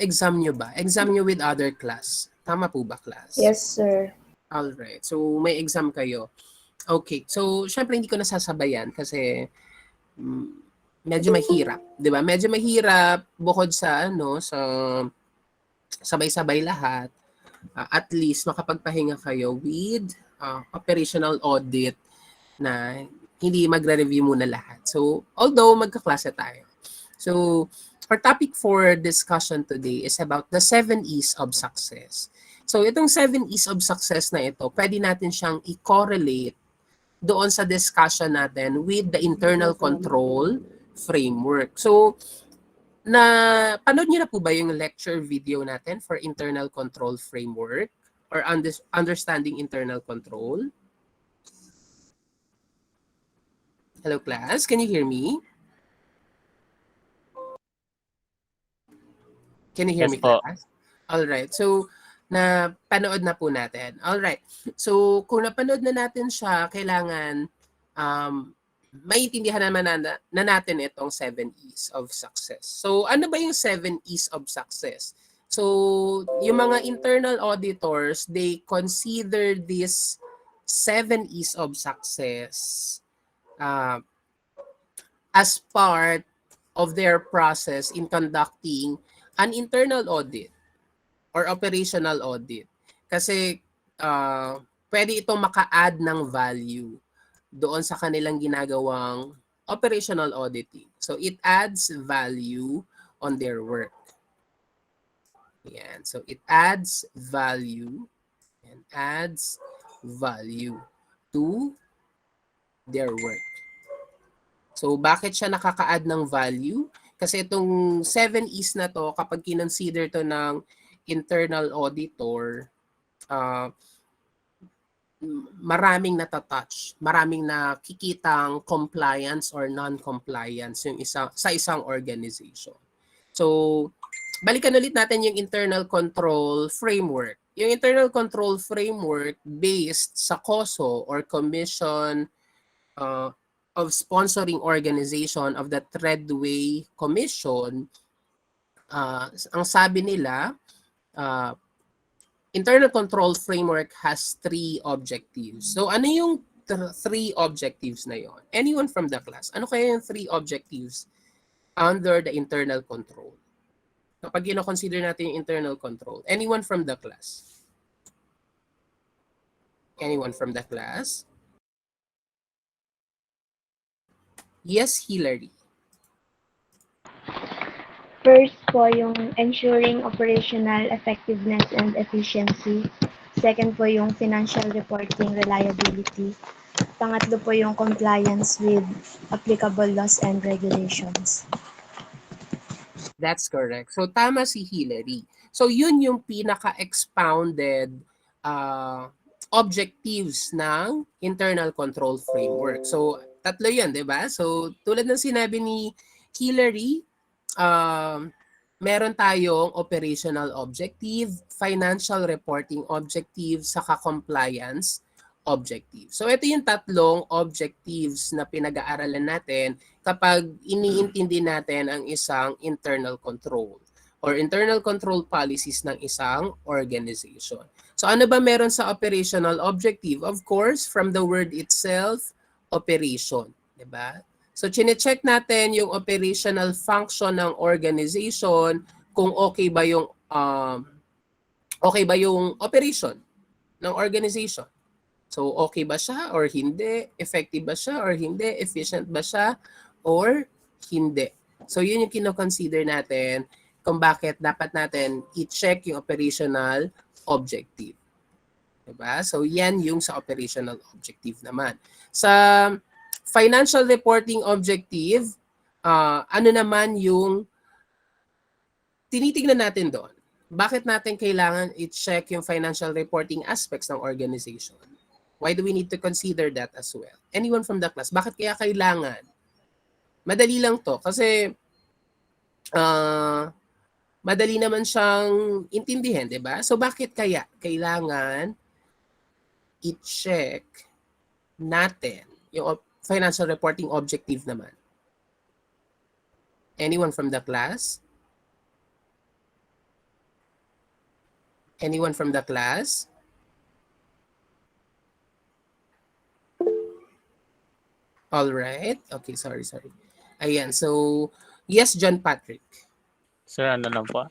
exam nyo ba? Exam nyo with other class. Tama po ba, class? Yes, sir. Alright. So, may exam kayo. Okay. So, syempre hindi ko nasasabayan kasi mm, medyo mahirap, 'di ba? Medyo mahirap bukod sa sa sabay-sabay lahat. At least makapagpahinga kayo with operational audit na hindi magre-review muna lahat. So, although magkaklase tayo. So, our topic for discussion today is about the 7 E's of success. So, itong 7 E's of success na ito, pwede natin siyang i-correlate doon sa discussion natin with the internal control framework. So, panood niyo na po ba yung lecture video natin for internal control framework or understanding internal control? Hello class, can you hear me? Can you hear Yes me, po. class? All right. So, napanood na po natin. All right. So, kung napanood na natin siya, kailangan maintindihan naman na natin itong 7 E's of success. So, ano ba yung 7 E's of success? So, yung mga internal auditors, they consider this 7 E's of success as part of their process in conducting an internal audit or operational audit. Kasi pwede itong maka-add ng value doon sa kanilang ginagawang operational auditing. So it adds value on their work. Yan. So it adds value to their work. So bakit siya nakaka-add ng value? Kasi itong 7 E's na to, kapag kinonsider to ng internal auditor, maraming natatouch, maraming nakikitang compliance or non-compliance yung sa isang organization. So, balikan ulit natin yung internal control framework. Yung internal control framework based sa COSO or Commission of Sponsoring Organization of the Treadway Commission, ang sabi nila, internal control framework has 3 objectives. So ano yung 3 objectives na yon? Anyone from the class? Ano kaya yung 3 objectives under the internal control? Kapag consider natin yung internal control. Anyone from the class? Anyone from the class? Yes, Hillary. First po yung ensuring operational effectiveness and efficiency. Second po yung financial reporting reliability. Pangatlo po yung compliance with applicable laws and regulations. That's correct. So tama si Hillary. So yun yung pinaka-expounded objectives ng internal control framework. So tatlo yan, di ba? So tulad ng sinabi ni Hillary, meron tayong operational objective, financial reporting objective, saka compliance objective. So ito yung tatlong objectives na pinag-aaralan natin kapag iniintindi natin ang isang internal control or internal control policies ng isang organization. So ano ba meron sa operational objective? Of course, from the word itself, operation, 'di ba? So chine-check natin yung operational function ng organization kung okay ba yung operation ng organization. So okay ba siya or hindi? Effective ba siya or hindi? Efficient ba siya or hindi? So yun yung kino-consider natin kung bakit dapat natin i-check yung operational objective. Diba? So yan yung sa operational objective naman. Sa financial reporting objective, ano naman yung tinitingnan natin doon? Bakit natin kailangan i-check yung financial reporting aspects ng organization? Why do we need to consider that as well? Anyone from the class, bakit kaya kailangan? Madali lang to kasi madali naman siyang intindihin, di ba? So bakit kaya kailangan i-check natin yung financial reporting objective naman? Anyone from the class? Anyone from the class? All right. Okay, sorry. Ayan, so yes, John Patrick. Sir, ano lang po,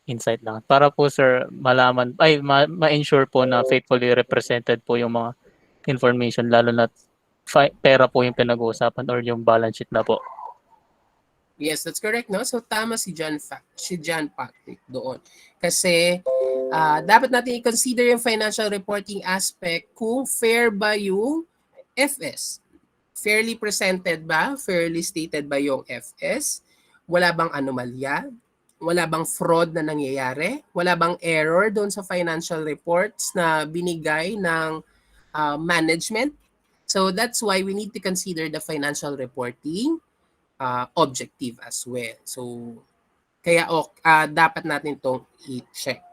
insight lang. Para po sir, malaman, ay, ma-ensure po na faithfully represented po yung mga information, lalo na pera po yung pinag-uusapan or yung balance sheet na po. Yes, that's correct, no? So tama si John Patrick doon. Kasi dapat natin i-consider yung financial reporting aspect kung fair ba yung FS. Fairly presented ba? Fairly stated ba yung FS? Wala bang anomalya? Wala bang fraud na nangyayari? Wala bang error doon sa financial reports na binigay ng management? So that's why we need to consider the financial reporting objective as well. So, kaya dapat natin itong i-check.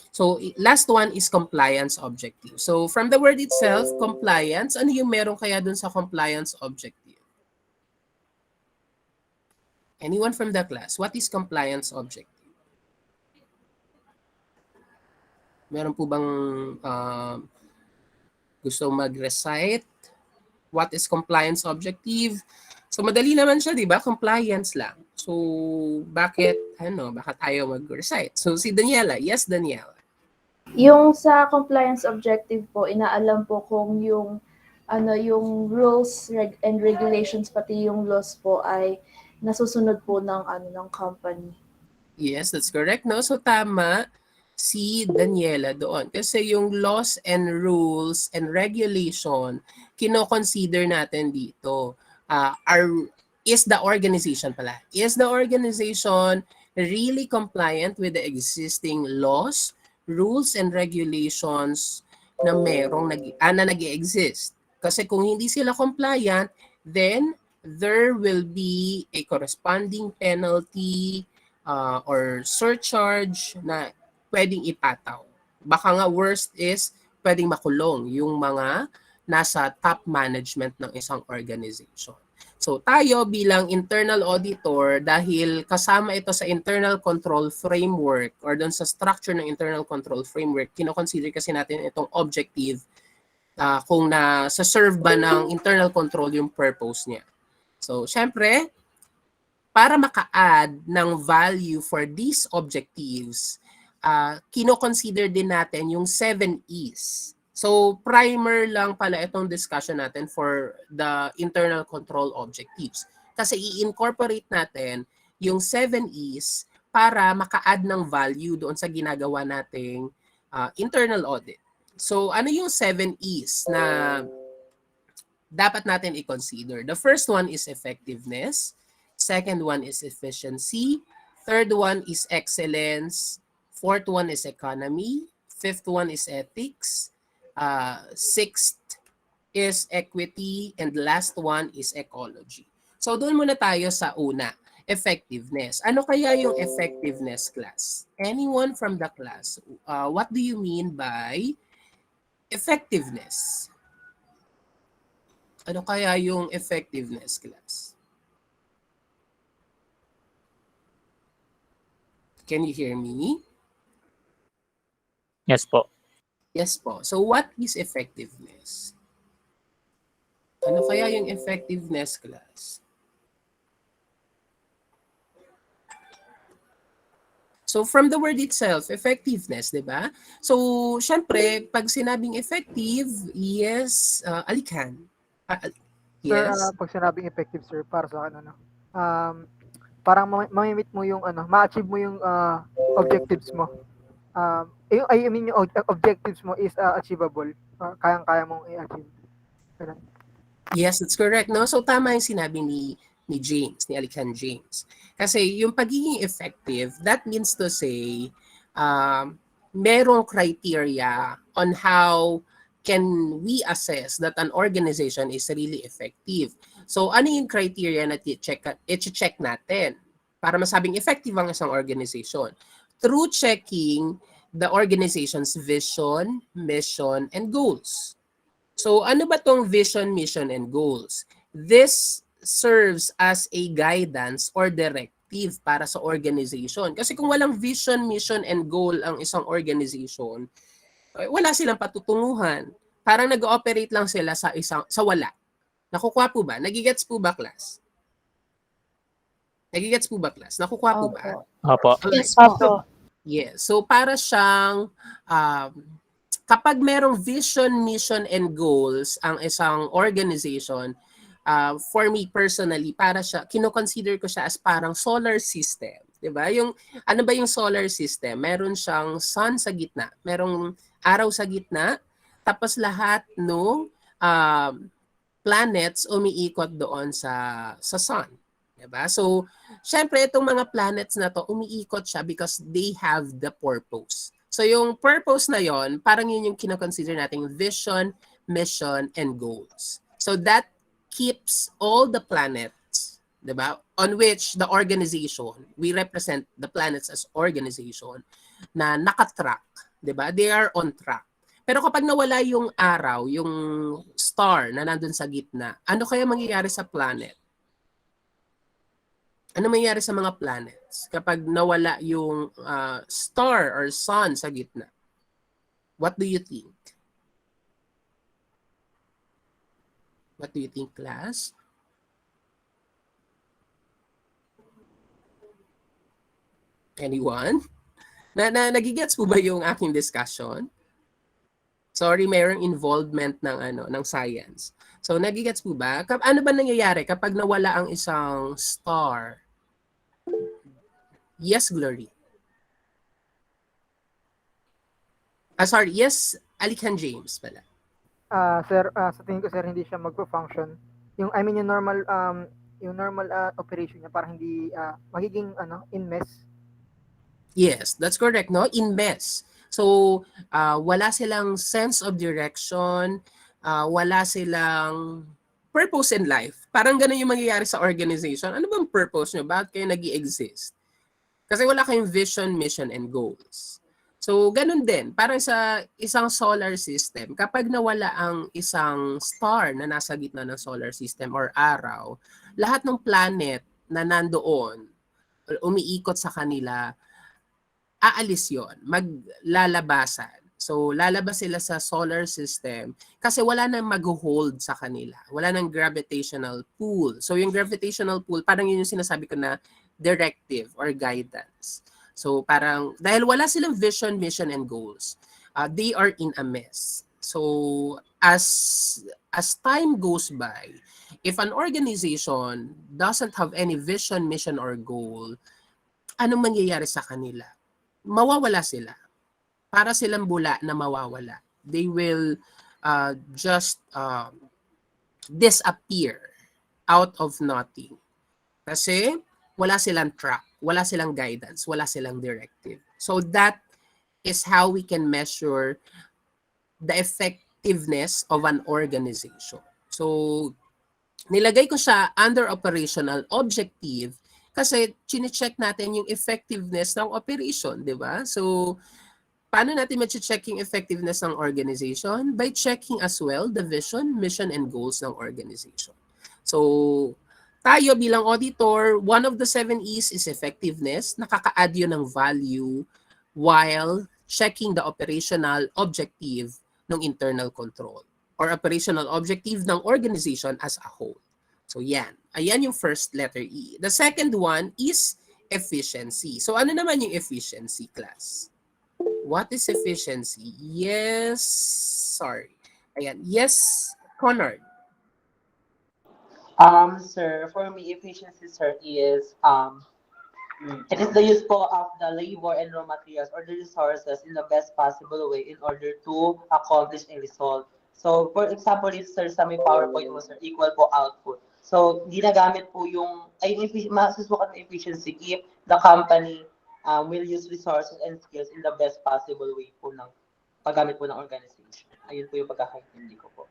So, last one is compliance objective. So, from the word itself, compliance, ano yung meron kaya dun sa compliance objective? Anyone from the class? What is compliance objective? Meron po bang gusto mag-recite? What is compliance objective? So madali naman siya, 'di ba? Compliance lang. So bakit tayo mag-recite? So si Daniela, yes Daniela. Yung sa compliance objective po, inaalam po kung yung yung rules and regulations pati yung laws po ay nasusunod po ng company. Yes, that's correct, no? So tama si Daniela doon. Kasi yung laws and rules and regulation, kino-consider natin dito. Is the organization really compliant with the existing laws, rules, and regulations na na nag-exist? Kasi kung hindi sila compliant, then there will be a corresponding penalty or surcharge na pwedeng ipataw. Baka nga worst is pwedeng makulong yung mga nasa top management ng isang organization. So tayo bilang internal auditor, dahil kasama ito sa internal control framework or doon sa structure ng internal control framework, kino-consider kasi natin itong objective kung nasa-serve ba ng internal control yung purpose niya. So syempre, para maka-add ng value for these objectives, kino-consider din natin yung 7 E's. So, primer lang pala itong discussion natin for the internal control objectives. Kasi i-incorporate natin yung 7 E's para maka-add ng value doon sa ginagawa nating internal audit. So, ano yung 7 E's na dapat natin i-consider? The first one is effectiveness. Second one is efficiency. Third one is excellence. Fourth one is economy. Fifth one is ethics. Sixth is equity. And last one is ecology. So doon muna tayo sa una, effectiveness. Ano kaya yung effectiveness, class? Anyone from the class, what do you mean by effectiveness? Ano kaya yung effectiveness, class? Can you hear me? Yes po. Yes po. So what is effectiveness? Ano kaya yung effectiveness, class? So from the word itself, effectiveness, di ba? So syempre, pag sinabing effective, yes, alikan. Sir, Yes. pag sinabing effective, sir, para sa akin, parang mamimit mo yung, ma-achieve mo yung objectives mo. I mean, yung objectives mo is achievable. Kayang-kaya mong i-achieve. Ganun. Yes, that's correct. No? So tama yung sinabi ni James, ni Alican James. Kasi yung pagiging effective, that means to say, merong criteria on how can we assess that an organization is really effective. So ano yung criteria na i-check natin para masabing effective ang isang organization? Through checking the organization's vision, mission, and goals. So ano ba tong vision, mission, and goals? This serves as a guidance or objective para sa organization. Kasi kung walang vision, mission, and goal ang isang organization, wala silang patutunguhan. Parang nag-ooperate lang sila sa wala. Nakukuha po ba? Nagigets po ba, class? Nagigets po ba, class? Nakukuha po ba? Opo. Alright. Yes po. Yeah. So para siyang kapag merong vision, mission, and goals ang isang organization, for me personally, para siya, kino-consider ko siya as parang solar system. 'Di ba? Yung ano ba yung solar system? Meron siyang sun sa gitna, merong araw sa gitna, tapos lahat no planets umiikot doon sa sun. 'Di ba? So, syempre itong mga planets na to umiikot siya because they have the purpose. So yung purpose na yon, parang yun yung kino-consider nating vision, mission, and goals. So that keeps all the planets, 'di ba? On which the organization, we represent the planets as organization na nakatrack, 'di ba? They are on track. Pero kapag nawala yung araw, yung star na nandun sa gitna, ano kaya mangyayari sa planet? Ano mangyayari sa mga planets kapag nawala yung star or sun sa gitna? What do you think? What do you think, class? Anyone? Nagigets po ba yung aking discussion? Sorry, mayroong involvement ng science. So nagigets po ba? Ano ba nangyayari kapag nawala ang isang star? Yes, Glory. Sorry, yes, Alican James pala. Sir, sa tingin ko sir hindi siya magpo-function. Yung normal operation niya parang hindi magiging in mess. Yes, that's correct, no? In mess. So, wala silang sense of direction, wala silang purpose in life. Parang ganun yung mangyayari sa organization. Ano bang purpose nyo? Bakit kayo nag-i-exist? Kasi wala kayong vision, mission, and goals. So, ganun din. Parang sa isang solar system, kapag nawala ang isang star na nasa gitna ng solar system or araw, lahat ng planet na nandoon, umiikot sa kanila, aalis yon, maglalabasan. So, lalabas sila sa solar system kasi wala nang mag-hold sa kanila. Wala nang gravitational pull. So, yung gravitational pull, parang yun yung sinasabi ko na directive or guidance. So, parang, dahil wala silang vision, mission, and goals, they are in a mess. So, as time goes by, if an organization doesn't have any vision, mission, or goal, anong mangyayari sa kanila? Mawawala sila. Para silang bula na mawawala. They will just disappear out of nothing. Kasi wala silang track, wala silang guidance, wala silang directive. So that is how we can measure the effectiveness of an organization. So nilagay ko siya under operational objective kasi chine-check natin yung effectiveness ng operation, di ba? So, paano natin ma-check yung effectiveness ng organization? By checking as well the vision, mission, and goals ng organization. So, tayo bilang auditor, one of the 7 E's is effectiveness. Nakaka-add yun ng value while checking the operational objective ng internal control or operational objective ng organization as a whole. So yan. Ayan yung first letter E. The second one is efficiency. So ano naman yung efficiency, class? What is efficiency? Yes, sorry. Ayan. Yes, Conard. Sir, for me, efficiency, sir, is it is the use po of the labor and raw materials or the resources in the best possible way in order to accomplish a result. So, for example, if sir, sa may PowerPoint mo, sir, equal po output. So, ginagamit po yung, masusukat ng efficiency if the company will use resources and skills in the best possible way po ng paggamit po ng organization. Ayun po yung pagkakaintindi ko po.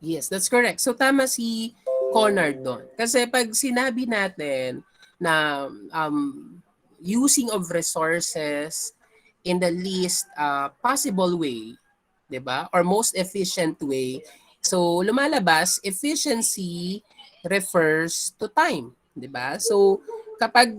Yes, that's correct. So tama si Conard doon. Kasi pag sinabi natin na using of resources in the least possible way, 'di ba? Or most efficient way. So lumalabas efficiency refers to time, 'di ba? So kapag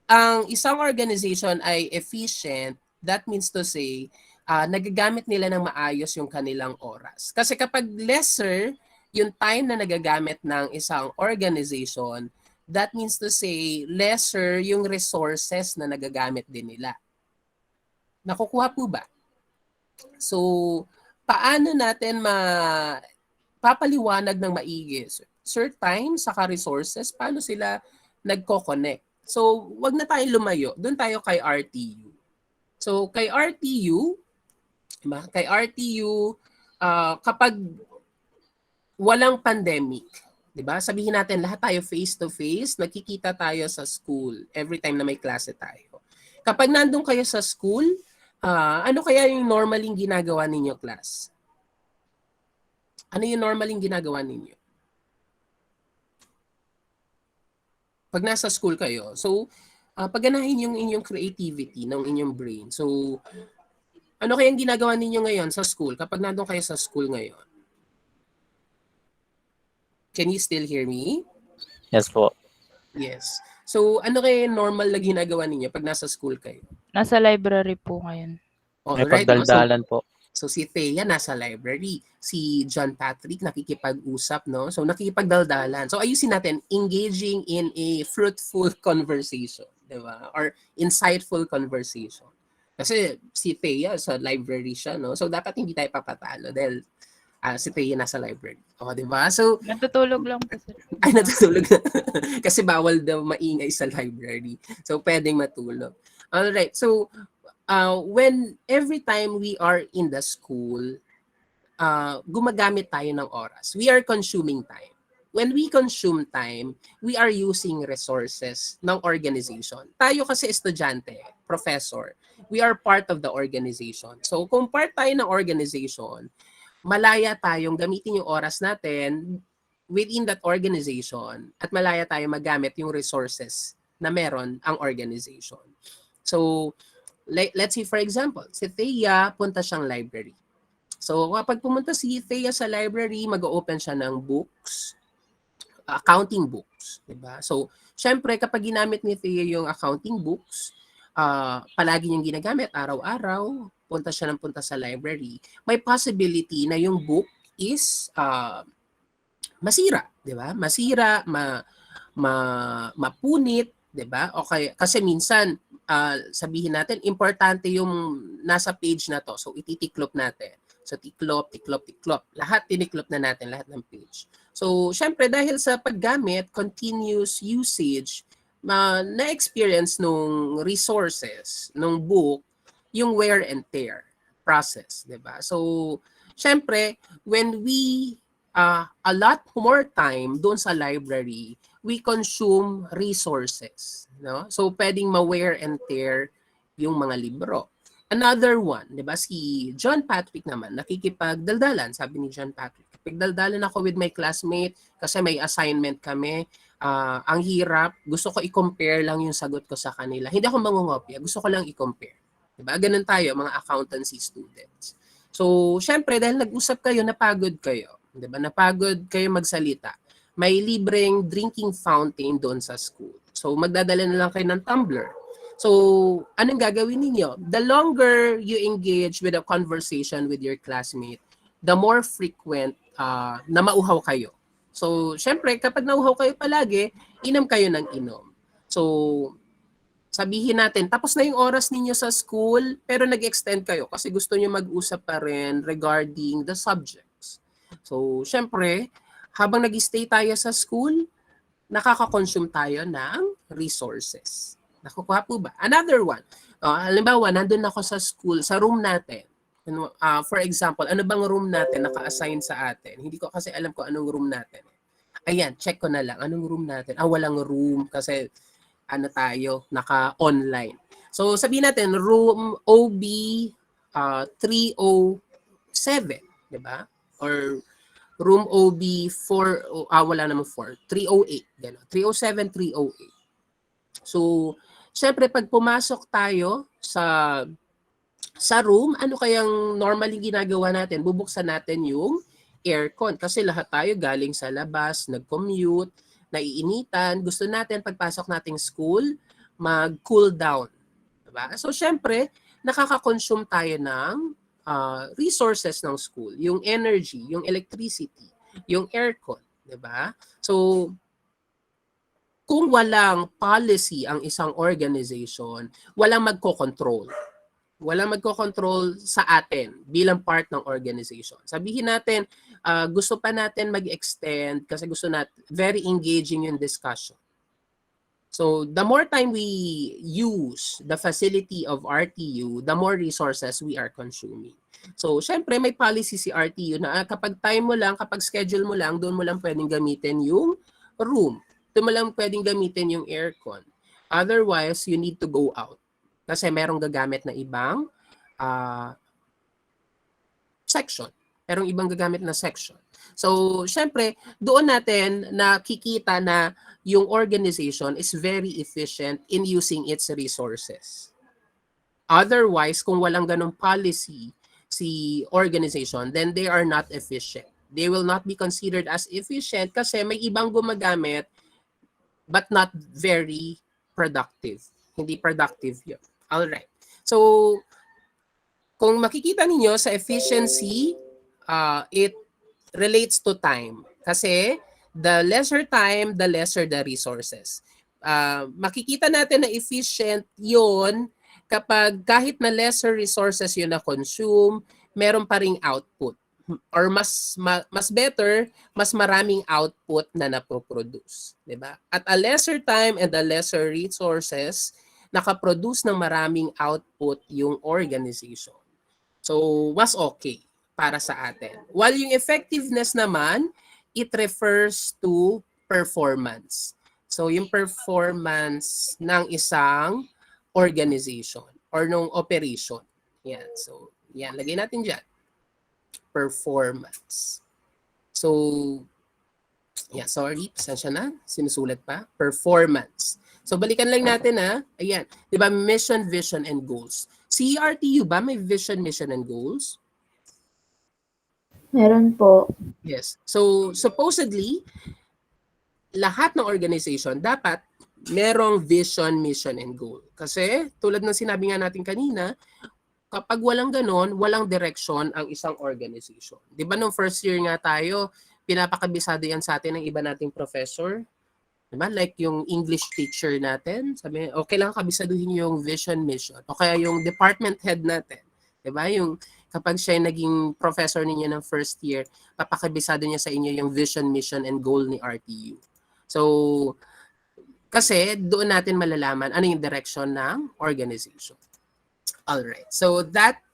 ang isang organization ay efficient, that means to say, nagagamit nila ng maayos yung kanilang oras. Kasi kapag lesser yung time na nagagamit ng isang organization, that means to say, lesser yung resources na nagagamit din nila. Nakukuha po ba? So, paano natin papaliwanag ng maigi? Sir, time, saka resources, paano sila nagko-connect? So, wag na tayo lumayo. Doon tayo kay RTU. So, kay RTU, diba? Kay RTU, kapag walang pandemic, diba? Sabihin natin, lahat tayo face-to-face, nakikita tayo sa school every time na may klase tayo. Kapag nandun kayo sa school, ano kaya yung normaling ginagawa ninyo, class? Ano yung normaling ginagawa ninyo? Pag nasa school kayo, so pagganahin yung inyong creativity ng inyong brain. So, ano kayang ginagawa ninyo ngayon sa school kapag nandun kayo sa school ngayon? Can you still hear me? Yes po. Yes. So, ano kaya yung normal na ginagawa ninyo pag nasa school kayo? Nasa library po ngayon. May Alright, no? pagdaldalan po. So si Thea nasa library, si John Patrick nakikipag-usap, no? So nakikipagdaldalan. So ayusin natin, engaging in a fruitful conversation, 'di ba? Or insightful conversation. Kasi si Thea sa library siya, no? So dapat hindi tayo papatalo dahil si Thea nasa library. O, 'di ba? So Natutulog lang po, sir. ay natutulog na. Kasi bawal daw maingay sa library. So pwedeng matulog. All right. So when every time we are in the school, gumagamit tayo ng oras. We are consuming time. When we consume time, we are using resources ng organization. Tayo kasi estudyante, professor, we are part of the organization. So kung part tayo ng organization, malaya tayong gamitin yung oras natin within that organization at malaya tayong magamit yung resources na meron ang organization. So, let's say for example, si Thea punta siyang library. So kapag pumunta si Thea sa library, mag-open siya ng books, accounting books, 'di ba? So syempre kapag ginamit ni Thea yung accounting books, palagi niyang ginagamit araw-araw, punta siya sa library, may possibility na yung book is masira, 'di ba? Masira, mapunit, 'di ba? Okay, kasi minsan sabihin natin, importante yung nasa page na to. So, ititiklop natin. So, tiklop. Lahat tiniklop na natin, lahat ng page. So, syempre, dahil sa paggamit, continuous usage, na-experience nung resources, nung book, yung wear and tear process, diba? So, syempre, when we allot more time doon sa library, we consume resources, no? So pwedeng ma-wear and tear yung mga libro. Another one, 'di ba? Si John Patrick naman nakikipagdaldalan, sabi ni John Patrick. Pagdaldalan ako with my classmate kasi may assignment kami. Ang hirap, gusto ko i-compare lang yung sagot ko sa kanila. Hindi ako mangungopia, gusto ko lang i-compare. 'Di ba? Ganun tayo mga accountancy students. So, syempre dahil nag-usap kayo, napagod kayo, 'di ba? Napagod kayo magsalita. May libreng drinking fountain doon sa school. So, magdadala na lang kayo ng tumbler. So, anong gagawin ninyo? The longer you engage with a conversation with your classmate, the more frequent na mauhaw kayo. So, syempre, kapag nauhaw kayo palagi, inom kayo ng inom. So, sabihin natin, tapos na yung oras ninyo sa school, pero nag-extend kayo kasi gusto nyo mag-usap pa rin regarding the subjects. So, syempre, habang nag-stay tayo sa school, nakaka-consume tayo ng resources. Nakukuha po ba? Another one. Halimbawa, nandun ako sa school, sa room natin. For example, ano bang room natin naka-assign sa atin? Hindi ko kasi alam kung anong room natin. Ayan, check ko na lang. Anong room natin? Walang room kasi tayo, naka-online. So, sabihin natin, room OB 307, di ba? Or room OB 4, wala naman 4, 308, gano'n. 307, 308. So, syempre, pag pumasok tayo sa room, ano kayang normally ginagawa natin? Bubuksan natin yung aircon kasi lahat tayo galing sa labas, nag-commute, naiinitan. Gusto natin pagpasok nating school, mag-cool down. Diba? So, syempre, nakaka-consume tayo ng resources ng school. Yung energy, yung electricity, yung aircon. Diba? So, kung walang policy ang isang organization, walang magko-control. Walang magko-control sa atin bilang part ng organization. Sabihin natin, gusto pa natin mag-extend kasi gusto natin, very engaging yung discussion. So, the more time we use the facility of RTU, the more resources we are consuming. So, syempre, may policy si RTU na kapag time mo lang, kapag schedule mo lang, doon mo lang pwedeng gamitin yung room. Doon mo lang pwedeng gamitin yung aircon. Otherwise, you need to go out. Kasi merong gagamit na ibang section. Merong ibang gagamit na section. So, syempre, doon natin nakikita na yung organization is very efficient in using its resources. Otherwise, kung walang ganong policy si organization, then they are not efficient. They will not be considered as efficient kasi may ibang gumagamit but not very productive. Hindi productive yun. Alright. So, kung makikita ninyo sa efficiency, it relates to time. Kasi the lesser time, the lesser the resources. Makikita natin na efficient yun kapag kahit na lesser resources yun na consume, meron pa ring output. Or mas better, mas maraming output na napoproduce. Diba? At a lesser time and a lesser resources, nakaproduce ng maraming output yung organization. So, was okay para sa atin. While yung effectiveness naman, it refers to performance. So, yung performance ng isang organization or ng operation. Yan. So, yan. Lagay natin dyan. Performance. So, yeah, sorry, pasensya na. Sinusulat pa. Performance. So, balikan lang natin ha. Ayan. Diba, mission, vision, and goals. Si RTU ba may vision, mission, and goals? Meron po. Yes. So, supposedly, lahat ng organization dapat merong vision, mission, and goal. Kasi, tulad ng sinabi nga natin kanina, kapag walang ganon, walang direction ang isang organization. Di ba nung first year nga tayo, pinapakabisado yan sa atin ng iba nating professor? Di ba? Like yung English teacher natin, sabi, okay lang kabisaduhin yung vision, mission. O kaya yung department head natin. Di ba? Yung kapag siya naging professor ninyo ng first year, papakabisado niya sa inyo yung vision, mission, and goal ni RTU. So, kasi doon natin malalaman ano yung direction ng organization. All right. So that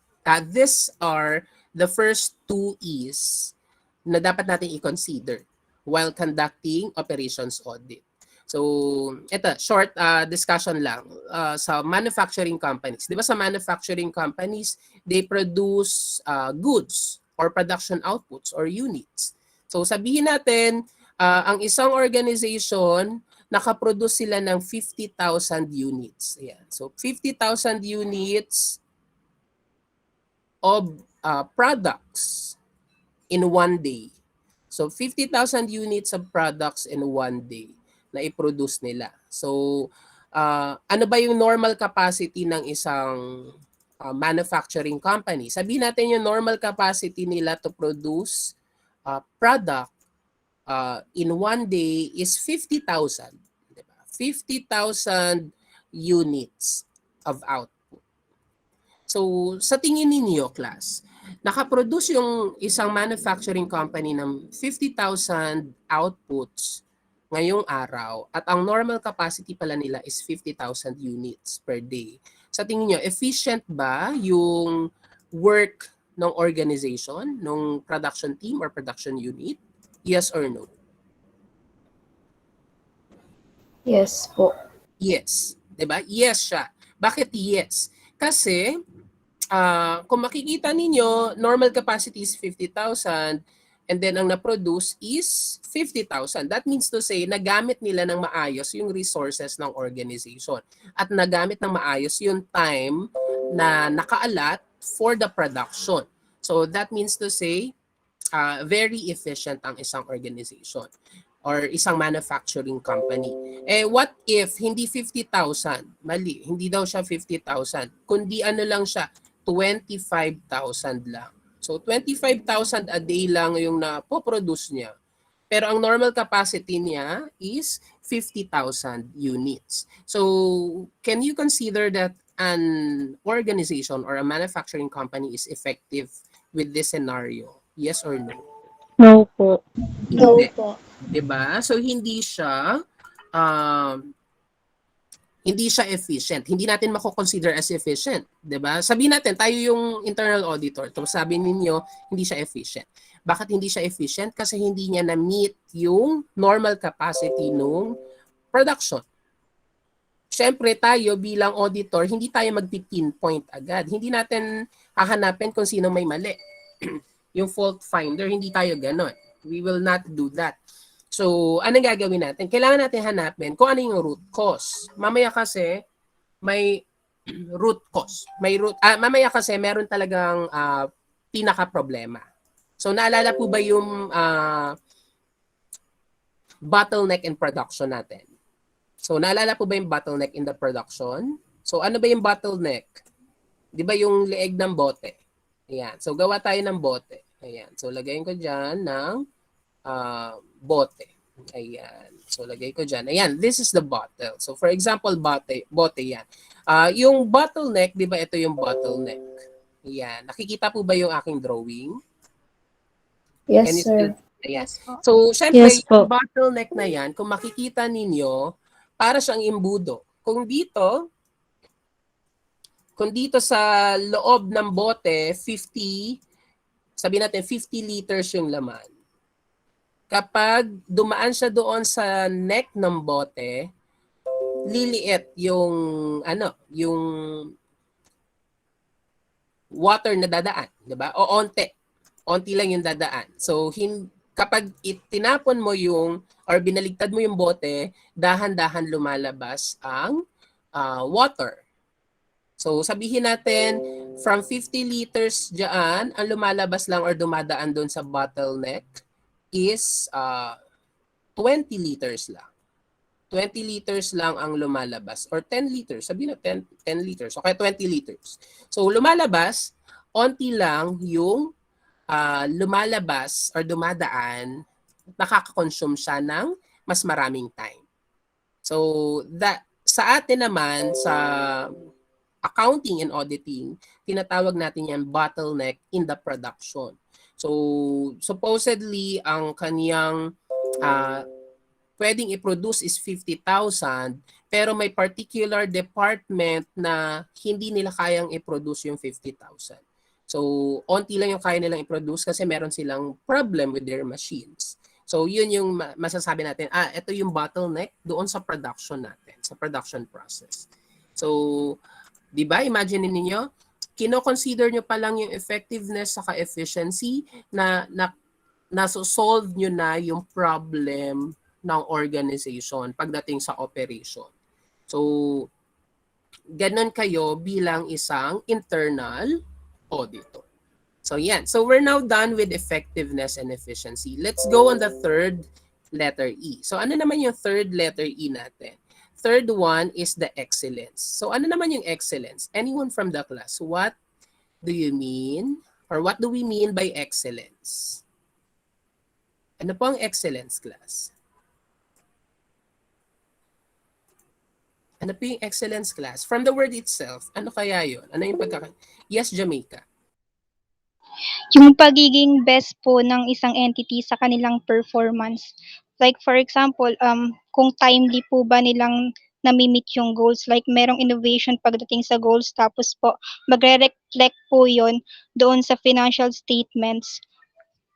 these are the first two E's na dapat natin i-consider while conducting operations audit. So, ito, short discussion lang sa manufacturing companies. Di ba sa manufacturing companies, they produce goods or production outputs or units. So, sabihin natin, ang isang organization, nakaproduce sila ng 50,000 units. Ayan. So, 50,000 units of products in one day. So, 50,000 units of products in one day na i-produce nila. So, ano ba yung normal capacity ng isang manufacturing company? Sabihin natin yung normal capacity nila to produce product in one day is 50,000. Diba? 50,000 units of output. So, sa tingin ninyo, class, nakaproduce yung isang manufacturing company ng 50,000 outputs ngayong araw at ang normal capacity pala nila is 50,000 units per day. Sa tingin nyo, efficient ba yung work ng organization, ng production team or production unit? Yes or no? Yes po. Yes. Diba? Yes siya. Bakit yes? Kasi, kung makikita ninyo, normal capacity is 50,000 and then ang na-produce is 50,000. That means to say, nagamit nila ng maayos yung resources ng organization at nagamit ng maayos yung time na nakaalat for the production. So that means to say, very efficient ang isang organization. or isang manufacturing company. What if hindi 50,000? Mali, hindi daw siya 50,000. Kundi ano lang siya, 25,000 lang. So 25,000 a day lang yung napoproduce niya. Pero ang normal capacity niya is 50,000 units. So can you consider that an organization or a manufacturing company is effective with this scenario? Yes or no? No po. No Hindi. po. 'Di ba? So hindi siya efficient. Hindi natin mako-consider as efficient, 'di ba? Sabihin natin tayo yung internal auditor. Tapos sabi ninyo hindi siya efficient. Bakit hindi siya efficient? Kasi hindi niya na-meet yung normal capacity nung production. Siyempre tayo bilang auditor, hindi tayo magpi-pinpoint agad. Hindi natin hahanapin kung sino may mali. Yung fault finder, hindi tayo ganon. We will not do that. So, anong gagawin natin? Kailangan natin hanapin kung ano yung root cause. Mamaya kasi may root cause. Mamaya kasi meron talagang pinaka-problema. So, naalala po ba yung bottleneck in production natin? So, naalala po ba yung bottleneck in the production? So, ano ba yung bottleneck? Di ba yung leeg ng bote? Ayan. So, gawa tayo ng bote. Ayan. So, lagayin ko dyan ng bote. Ayan. So, lagay ko dyan. Ayan. This is the bottle. So, for example, bote yan. Yung bottleneck, di ba ito yung bottleneck? Ayan. Nakikita po ba yung aking drawing? Yes, Can you sir. Ayan. So, syempre, Yes po. yung bottleneck na yan, kung makikita ninyo, para siyang imbudo. Kung dito sa loob ng bote, 50, sabi natin 50 liters yung laman. Kapag dumaan siya doon sa neck ng bote, liliit yung yung water na dadaan, 'di ba? O onti lang yung dadaan. So kapag itinapon mo yung or binaligtad mo yung bote, dahan-dahan lumalabas ang water. So sabihin natin from 50 liters diyan, ang lumalabas lang or dumadaan doon sa bottleneck is 20 liters lang. 20 liters lang ang lumalabas or 10 liters. Sabihin na 10 liters. Okay, 20 liters. So lumalabas, onti lang yung lumalabas or dumadaan, nakaka-consume siya ng mas maraming time. So sa atin naman sa accounting and auditing, tinatawag natin yan bottleneck in the production. So, supposedly, ang kaniyang pwedeng i-produce is 50,000, pero may particular department na hindi nila kayang i-produce yung 50,000. So, onti lang yung kaya nilang i-produce kasi meron silang problem with their machines. So, yun yung masasabi natin, ito yung bottleneck doon sa production natin, sa production process. So, di ba, imagine niyo kino-consider nyo pa lang yung effectiveness saka efficiency na naso-solve nyo na yung problem ng organization pagdating sa operation. So, ganon kayo bilang isang internal auditor. So, yan. So, we're now done with effectiveness and efficiency. Let's go on the third letter E. So, ano naman yung third letter E natin? Third one is the excellence. So ano naman yung excellence? Anyone from the class, what do you mean or what do we mean by excellence? Ano po ang excellence, class? Ano po yung excellence, class? From the word itself, ano kaya yun? Ano yung Yes, Jamaica. Yung pagiging best po ng isang entity sa kanilang performance. Like for example, kung timely po ba nilang nami-meet yung goals, like merong innovation pagdating sa goals, tapos po magre-reflect po yon doon sa financial statements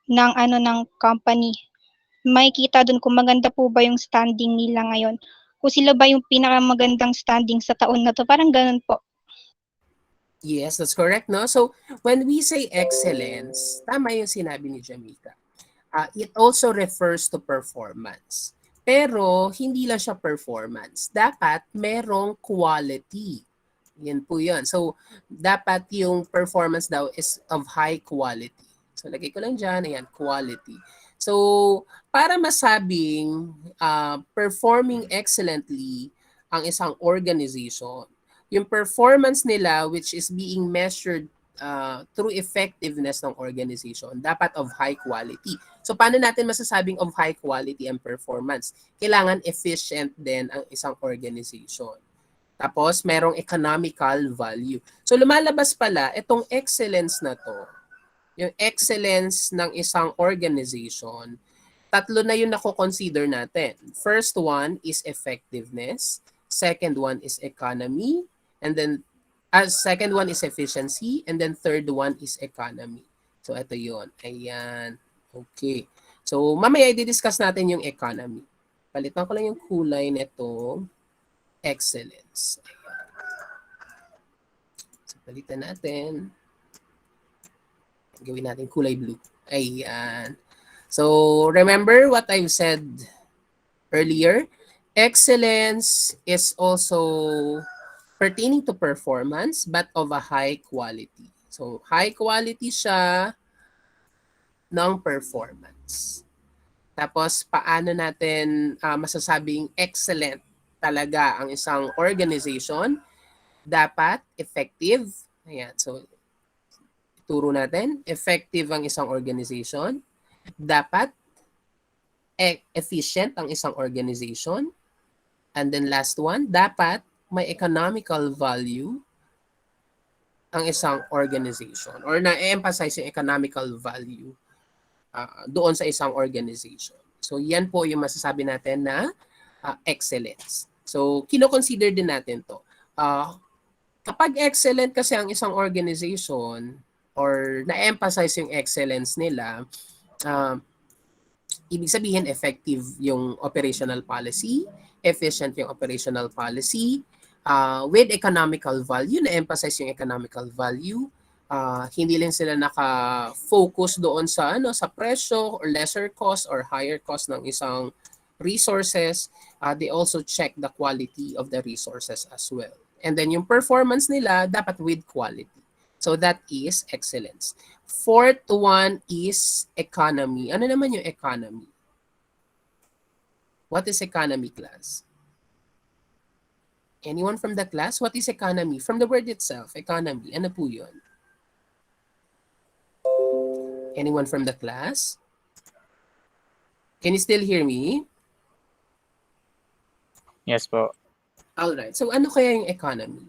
ng ng company. Makikita doon kung maganda po ba yung standing nila ngayon. Kung sila ba yung pinakamagandang standing sa taon na to, parang ganun po. Yes, that's correct, no? So, when we say excellence, tama yung sinabi ni Jamaica. It also refers to performance. Pero, hindi lang siya performance. Dapat merong quality. Yan po yun. So, dapat yung performance daw is of high quality. So, lagay ko lang dyan, ayan, quality. So, para masabing performing excellently ang isang organization, yung performance nila which is being measured through effectiveness ng organization, dapat of high quality. So, paano natin masasabing of high quality ang performance? Kailangan efficient din ang isang organization. Tapos, merong economical value. So, lumalabas pala, itong excellence na to, yung excellence ng isang organization, tatlo na yun na consider natin. First one is effectiveness. Second one is economy. And then, second one is efficiency. And then third one is economy. So, ito yun. Ayan. Okay. So, mamaya i-discuss natin yung economy. Palitan ko lang yung kulay nito. Excellence. Ayan. So, palitan natin. Gawin natin kulay blue. Ayan. So, remember what I've said earlier? Excellence is also pertaining to performance but of a high quality. So, high quality siya ng performance. Tapos, paano natin masasabing excellent talaga ang isang organization? Dapat effective. Ayan. So, turo natin, effective ang isang organization. Dapat efficient ang isang organization. And then last one, dapat may economical value ang isang organization or na-emphasize yung economical value doon sa isang organization. So yan po yung masasabi natin na excellence. So kino-consider din natin to. Kapag excellent kasi ang isang organization or na-emphasize yung excellence nila, ibig sabihin effective yung operational policy, efficient yung operational policy, with economical value, na-emphasize yung economical value, hindi lang sila naka-focus doon sa sa presyo or lesser cost or higher cost ng isang resources. They also check the quality of the resources as well. And then yung performance nila dapat with quality. So that is excellence. Fourth one is economy. Ano naman yung economy? What is economy, class? Anyone from the class? What is economy? From the word itself, economy. Ano po yun? Anyone from the class? Can you still hear me? Yes po. Alright. So ano kaya yung economy?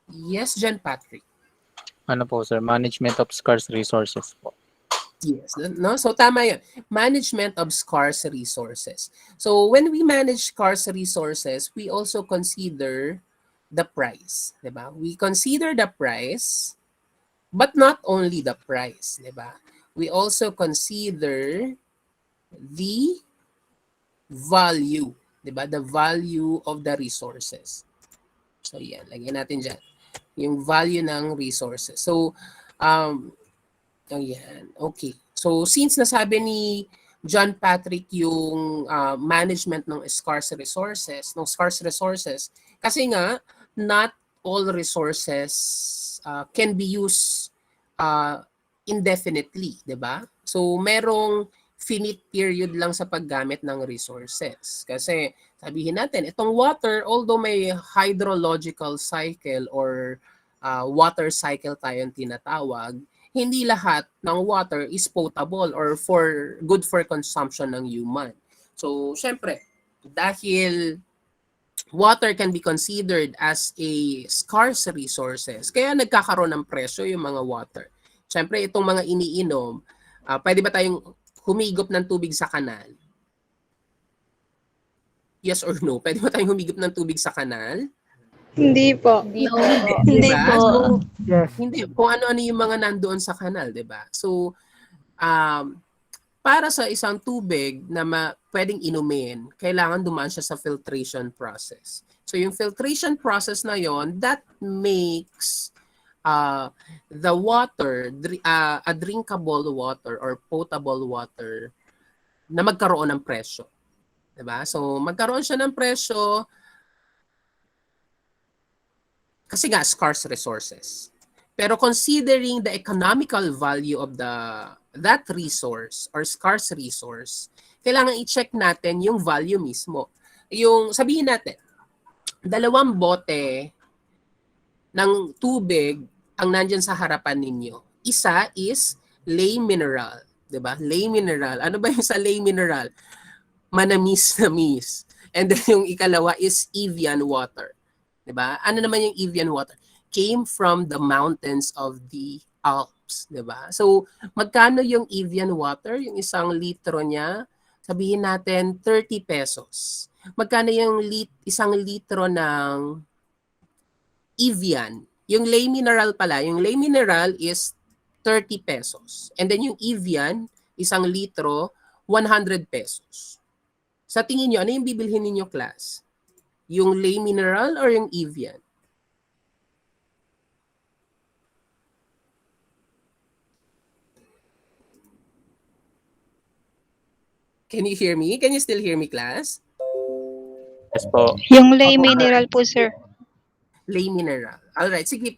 Yes, John Patrick. Ano po sir? Management of scarce resources po. Yes. No? So tama yun. Management of scarce resources. So when we manage scarce resources, we also consider the price. Diba? We consider the price, but not only the price. Diba? We also consider the value. Diba? The value of the resources. So yan, lagyan natin dyan. Yung value ng resources. So, ayan. Okay. So, since nasabi ni John Patrick yung management ng scarce resources, kasi nga, not all resources can be used indefinitely, di ba? So, merong finite period lang sa paggamit ng resources. Kasi, sabihin natin, itong water, although may hydrological cycle or water cycle tayong tinatawag, hindi lahat ng water is potable or good for consumption ng human. So, syempre, dahil water can be considered as a scarce resources, kaya nagkakaroon ng presyo yung mga water. Syempre, itong mga iniinom, pwede ba tayong humigop ng tubig sa kanal? Yes or no? Pwede ba tayong humigop ng tubig sa kanal? Hindi po. Hindi po. Hindi Diba? po. So, Yes. hindi. Kung ano-ano yung mga nandoon sa kanal, di ba? So, para sa isang tubig na pwedeng inumin, kailangan dumaan siya sa filtration process. So, yung filtration process na yon, that makes the water, a drinkable water or potable water na magkaroon ng presyo. Diba? So, magkaroon siya ng presyo kasi nga, scarce resources. Pero considering the economical value of that resource or scarce resource, kailangan i-check natin yung value mismo. Yung sabihin natin, 2 bote ng tubig ang nandyan sa harapan ninyo. Isa is lay mineral, 'di ba? Lay mineral. Ano ba yung sa lay mineral? Manamis-namis. And then yung ikalawa is Evian water. 'Di ba? Ano naman yung Evian water? Came from the mountains of the Alps, 'di ba? So, magkano yung Evian water? Yung 1 litro niya, sabihin natin 30 pesos. Magkano yung 1 litro ng Evian? Yung lay mineral pala, yung lay mineral is 30 pesos. And then yung Evian, 1 litro, 100 pesos. Sa tingin nyo, ano yung bibilhin ninyo, class? Yung lay mineral or yung Evian? Can you hear me? Can you still hear me, class? Yes po. Yung lay mineral po, sir. Lay mineral. Alright, sige.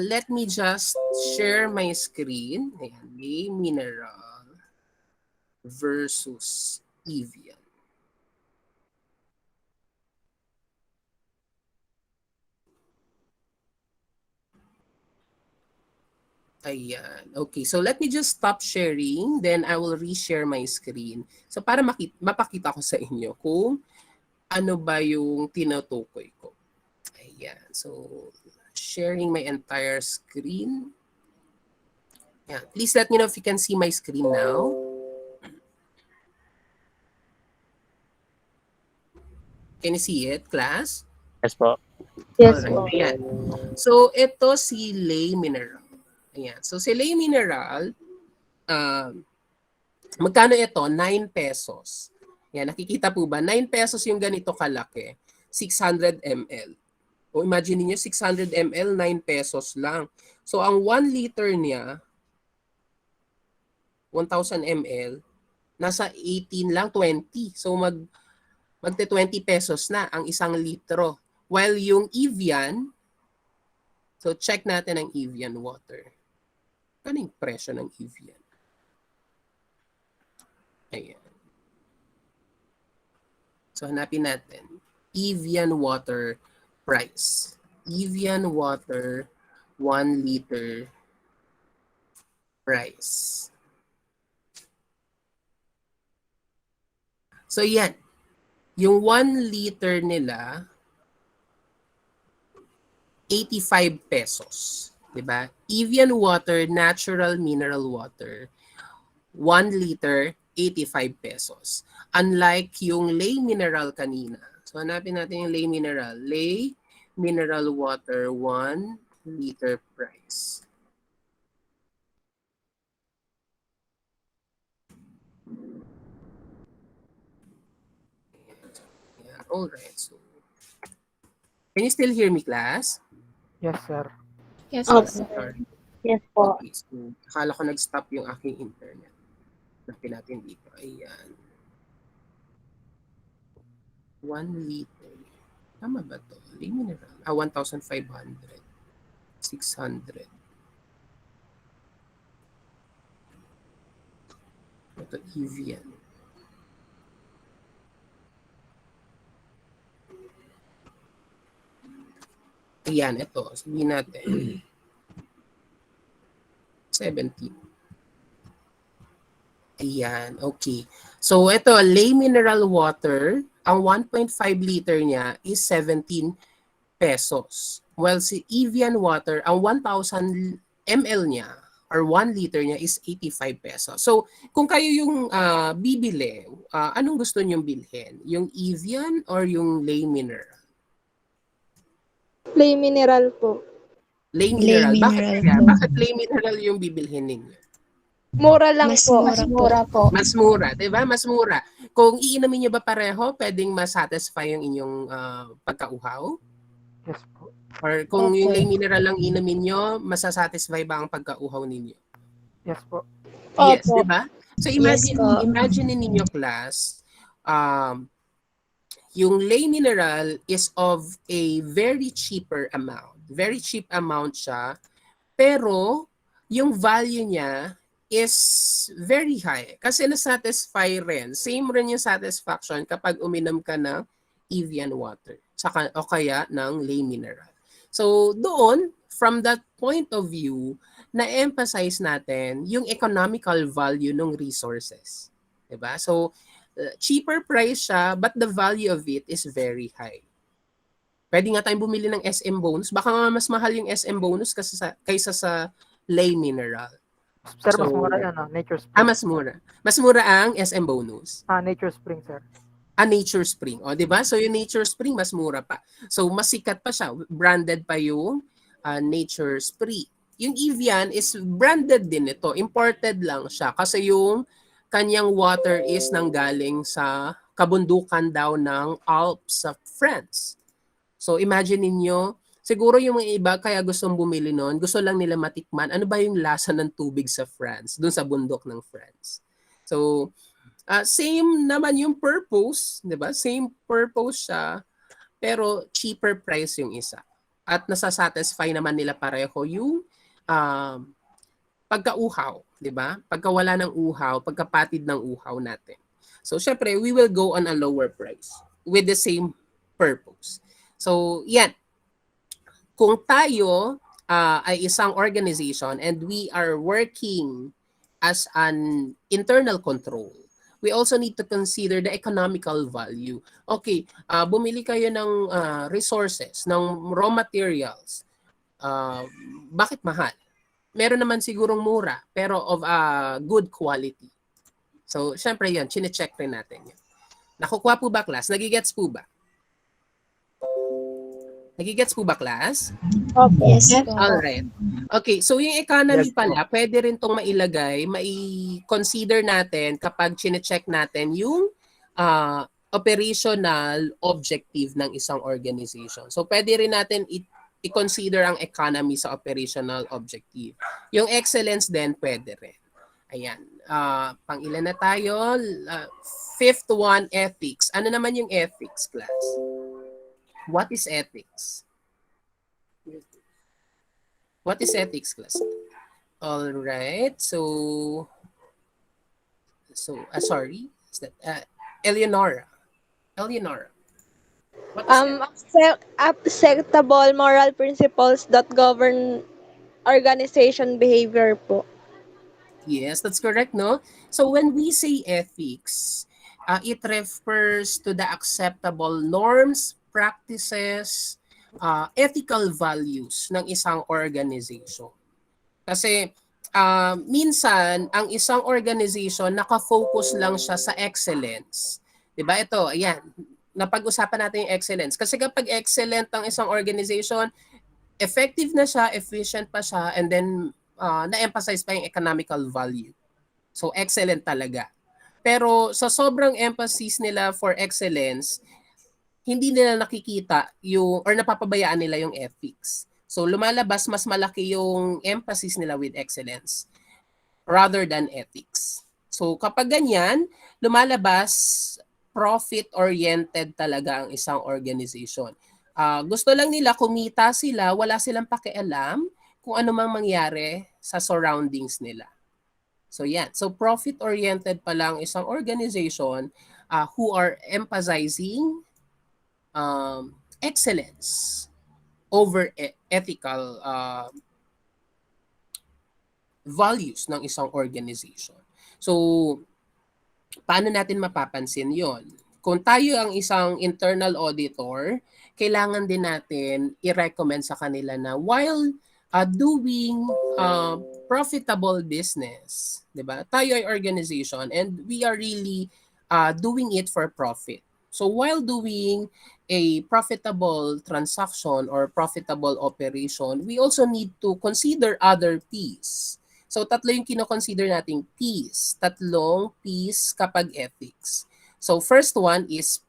Let me just share my screen. Ayan, lay mineral versus Evian. Ayan. Okay, so let me just stop sharing, then I will reshare my screen. So para mapakita ko sa inyo kung ano ba yung tinutukoy ko. Ayan. So sharing my entire screen. Yeah. Please let me know if you can see my screen now. Can you see it, class? Yes po. Yes Alright, po. ayan. So, ito si lay mineral. Ayan. So, si lay mineral, magkano ito? 9 pesos. Ayan, nakikita po ba? 9 pesos yung ganito kalaki. 600 ml. O imagine niyo 600 ml, 9 pesos lang. So, ang 1 liter niya, 1,000 ml, nasa 18 lang, 20. So, magte 20 pesos na ang 1 litro. While yung Evian, so check natin ang Evian water. Ano yung presyo ng Evian? Ayan. So hanapin natin. Evian water price. Evian water 1 liter price. So yan. Yung 1 liter nila, 85 pesos. Diba? Evian water, natural mineral water, 1 liter, 85 pesos. Unlike yung lay mineral kanina. So, hanapin natin yung lay mineral. Lay mineral water, 1 liter price. Ayan. Alright. So, can you still hear me, class? Yes, sir. Yes, Opo. sir. Sorry. Yes po. Okay, so akala ko nag-stop yung aking internet. Hanapin natin dito. Ayan. 1 liter. Tama ba to? Lay mineral. 1,500. 600. Ito, Evian. Ayan, ito. Sabihin natin. 17. Ayan, okay. So, ito, lay mineral water, ang 1.5 liter niya is 17 pesos. While si Evian water, ang 1,000 ml niya or 1 liter niya is 85 pesos. So, kung kayo yung bibili, anong gusto niyong bilhin? Yung Evian or yung lay mineral? Lay mineral po. Lay Lay mineral. Bakit mineral kaya? po. Bakit lay mineral yung bibilhin ninyo? Mura lang Mas po. mura po. Mas mura, 'di ba? Mas mura. Kung iinumin niyo ba pareho, pwedeng ma-satisfy yung inyong pagkauhaw? Yes po. Or kung yung Opo. lay mineral lang inumin niyo, masasatisfy ba ang pagkauhaw ninyo? Yes po. Yes, Opo. 'di ba? So Yes po. imagine ninyo, class, yung lay mineral is of a very cheaper amount. Very cheap amount siya Pero, yung value niya is very high. Kasi na-satisfy rin. Same rin yung satisfaction kapag uminom ka ng Evian water. Saka, o kaya ng lay mineral. So, doon, from that point of view, na-emphasize natin yung economical value ng resources. Diba? So, cheaper price siya, but the value of it is very high. Pwede nga tayong bumili ng SM bonus. Baka nga mas mahal yung SM bonus kaysa sa lay mineral. Sir, So, mas mura yan, Nature Spring. mas mura. Mas mura ang SM bonus. Nature Spring, sir. Nature Spring. O, di ba? So, yung Nature Spring, mas mura pa. So, mas sikat pa siya. Branded pa yung Nature Spring. Yung Evian is branded din ito. Imported lang siya. Kasi yung kanyang water is nanggaling sa kabundukan daw ng Alps sa France. So, imagine ninyo, siguro yung mga iba kaya gustong bumili nun, gusto lang nila matikman, ano ba yung lasa ng tubig sa France, dun sa bundok ng France. So, same naman yung purpose, di ba? Same purpose siya, pero cheaper price yung isa. At nasasatisfy naman nila pareho yung pagka-uhaw, di ba? Pagkawala ng uhaw, pagkapatid ng uhaw natin. So, syempre, we will go on a lower price with the same purpose. So, yan. Kung tayo ay isang organization and we are working as an internal control, we also need to consider the economical value. Okay, bumili kayo ng resources, ng raw materials. Bakit mahal? Meron naman sigurong mura, pero of good quality. So, syempre yan, chine-check rin natin yan. Nakukuha po ba, class? Nagigets po ba? Nagigets po ba, class? Yes. Alright. Okay, so yung economy pala, pwede rin itong mailagay, mai-consider natin kapag chine-check natin yung operational objective ng isang organization. So pwede rin natin i-consider ang economy sa operational objective. Yung excellence din, pwede rin. Ayan. Pang ilan na tayo? Fifth one, ethics. Ano naman yung ethics, class? What is ethics? What is ethics, class? All right. So sorry. Is that Eleonora? What is ethics? Acceptable moral principles that govern organization behavior po. Yes, that's correct, no? So when we say ethics, it refers to the acceptable norms, practices, ethical values ng isang organization. Kasi minsan, ang isang organization nakafocus lang siya sa excellence. Diba? Ito, ayan, napag-usapan natin yung excellence. Kasi kapag excellent ang isang organization, effective na siya, efficient pa siya, and then na-emphasize pa yung economical value. So, excellent talaga. Pero sa sobrang emphasis nila for excellence, hindi nila nakikita yung, or napapabayaan nila yung ethics. So, lumalabas mas malaki yung emphasis nila with excellence rather than ethics. So, kapag ganyan, lumalabas profit-oriented talaga ang isang organization. Gusto lang nila kumita sila, wala silang pakialam kung ano mang mangyari sa surroundings nila. So yan. So profit-oriented pa lang isang organization who are emphasizing excellence over ethical values ng isang organization. So, paano natin mapapansin yon? Kung tayo ang isang internal auditor, kailangan din natin i-recommend sa kanila na while doing profitable business, 'di ba? Tayo ay organization and we are really doing it for profit. So while doing a profitable transaction or profitable operation, we also need to consider other P's. So tatlo yung kino-consider nating P's. Tatlong P's kapag ethics. So first one is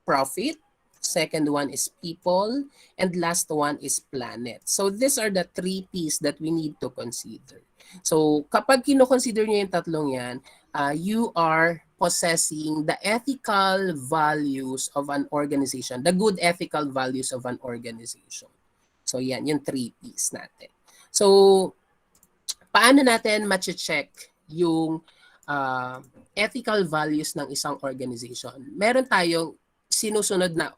profit, second one is people, and last one is planet. So these are the three P's that we need to consider. So kapag kino-consider niyo yung tatlong yan, you are possessing the ethical values of an organization, the good ethical values of an organization. So yan, yung three P's natin. So, paano natin ma-check yung ethical values ng isang organization? Meron tayong sinusunod na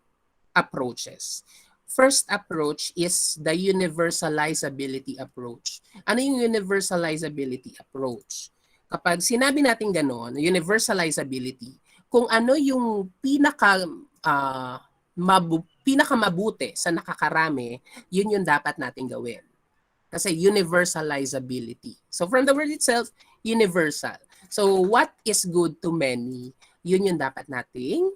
approaches. First approach is the universalizability approach. Ano yung universalizability approach? Kapag sinabi natin gano'n, universalizability, kung ano yung pinakamabuti sa nakakarami, yun yung dapat natin gawin. Kasi universalizability. So from the word itself, universal. So what is good to many, yun yung dapat nating